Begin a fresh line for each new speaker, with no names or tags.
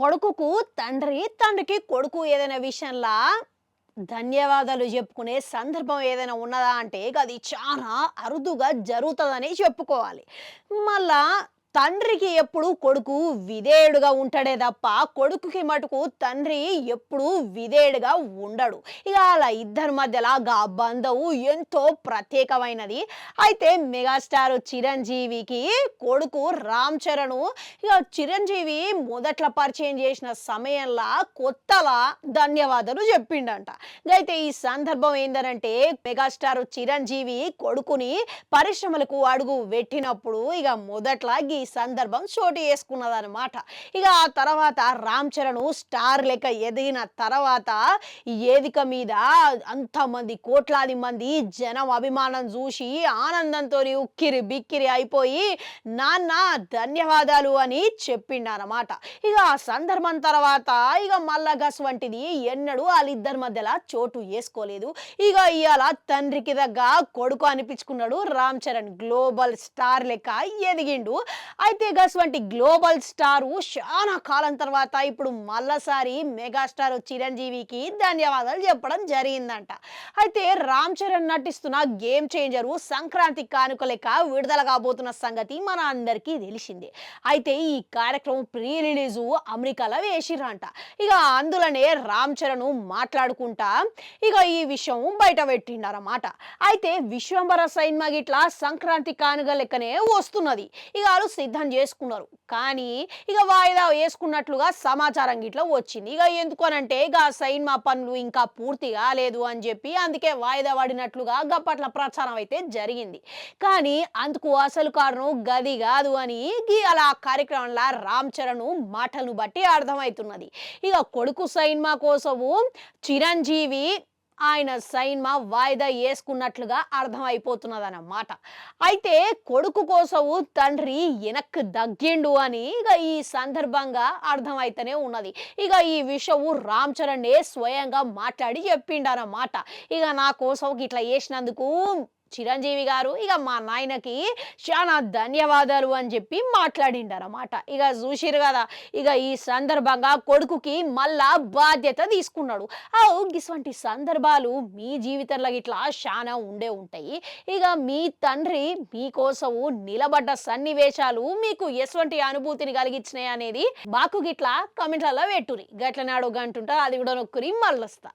కొడుకుకు తండ్రి, తండ్రికి కొడుకు ఏదైనా విషయంలా ధన్యవాదాలు చెప్పుకునే సందర్భం ఏదైనా ఉన్నదా అంటే అది చాలా అరుదుగా జరుగుతదని చెప్పుకోవాలి. మళ్ళా తండ్రికి ఎప్పుడు కొడుకు విధేయుడుగా ఉంటాడే తప్ప, కొడుకుకి మటుకు తండ్రి ఎప్పుడూ విధేయుడుగా ఉండడు. ఇక ఆళ్ళ ఇద్దరి మధ్యల బంధము ఎంతో ప్రత్యేకమైనది. అయితే మెగాస్టార్ చిరంజీవికి కొడుకు రామ్ చరణ్ ఇక చిరంజీవి మొదట్లో పరిచయం చేసిన సమయంలో కొత్తలా ధన్యవాదాలు చెప్పిండంట. అయితే ఈ సందర్భం ఏందనంటే మెగాస్టార్ చిరంజీవి కొడుకుని పరిశ్రమలకు అడుగు పెట్టినప్పుడు ఇక మొదట్లా ఈ సందర్భం చోటు చేసుకున్నదనమాట. ఇక ఆ తర్వాత రామ్ చరణ్ స్టార్ లెక్క ఎదిగిన తర్వాత ఈ వేదిక మీద అంతమంది కోట్లాది మంది జనం అభిమానం చూసి ఆనందంతో ఉక్కిరి బిక్కిరి అయిపోయి నాన్న ధన్యవాదాలు అని చెప్పిండనమాట. ఇక ఆ సందర్భం తర్వాత ఇక మళ్ళా గస్ వంటిది ఎన్నడూ వాళ్ళిద్దరి మధ్యలో చోటు చేసుకోలేదు. ఇక ఇవాళ తండ్రికి దగ్గ కొడుకు అనిపించుకున్నాడు రామ్ చరణ్. గ్లోబల్ స్టార్ లెక్క ఎదిగిండు. అయితే గస్ వంటి గ్లోబల్ స్టారు చాలా కాలం తర్వాత ఇప్పుడు మళ్ళసారి మెగాస్టార్ చిరంజీవికి ధన్యవాదాలు చెప్పడం జరిగిందంట. అయితే రామ్ చరణ్ నటిస్తున్న గేమ్ చేంజరు సంక్రాంతి కానుక లెక్క విడుదల కాబోతున్న సంగతి మన అందరికీ తెలిసిందే. అయితే ఈ కార్యక్రమం ప్రీ రిలీజు అమెరికాలో వేసిరంట. ఇక అందులోనే రామ్ చరణ్ మాట్లాడుకుంటా ఇక ఈ విషయం బయట పెట్టిండనమాట. అయితే విశ్వంబర సినిమా గిట్లా సంక్రాంతి కానుక లెక్కనే వస్తున్నది. ఇక వాళ్ళు సిద్ధం చేసుకున్నారు. కానీ ఇక వాయిదా వేసుకున్నట్లుగా సమాచారం గిట్లా వచ్చింది. ఇక ఎందుకు అనంటే ఇక సినిమా పనులు ఇంకా పూర్తి కాలేదు అని చెప్పి అందుకే వాయిదా పడినట్లుగా గప్పట్ల ప్రచారం అయితే జరిగింది. కానీ అందుకు అసలు కారణం గది కాదు అని అలా కార్యక్రమంలో రామ్ చరణ్ మాటలను బట్టి అర్థమవుతున్నది. ఇక కొడుకు సినిమా కోసము చిరంజీవి ఆయన సినిమా వాయిదా వేసుకున్నట్లుగా అర్థమైపోతున్నదన్నమాట. అయితే కొడుకు కోసము తండ్రి వెనక్కి దగ్గిండు అని ఇక ఈ సందర్భంగా అర్థమైతేనే ఉన్నది. ఇక ఈ విషయము రామ్ చరణ్ స్వయంగా మాట్లాడి చెప్పిండనమాట. ఇక నా కోసం ఇట్లా చేసినందుకు చిరంజీవి గారు ఇక మా నాయనకి చాలా ధన్యవాదాలు అని చెప్పి మాట్లాడిండనమాట. ఇక చూసిరు కదా, ఇక ఈ సందర్భంగా కొడుకుకి మళ్ళా బాధ్యత తీసుకున్నాడు. ఇటువంటి సందర్భాలు మీ జీవితంలో ఇట్లా చాలా ఉండే ఉంటాయి. ఇక మీ తండ్రి మీకోసము నిలబడ్డ సన్నివేశాలు మీకు ఎటువంటి అనుభూతిని కలిగించినాయి అనేది మాకు గిట్లా కమెంట్లలో పెట్టురి. గట్లనాడు గంటుంటా అది కూడా నొక్కురి మళ్ళొస్తా.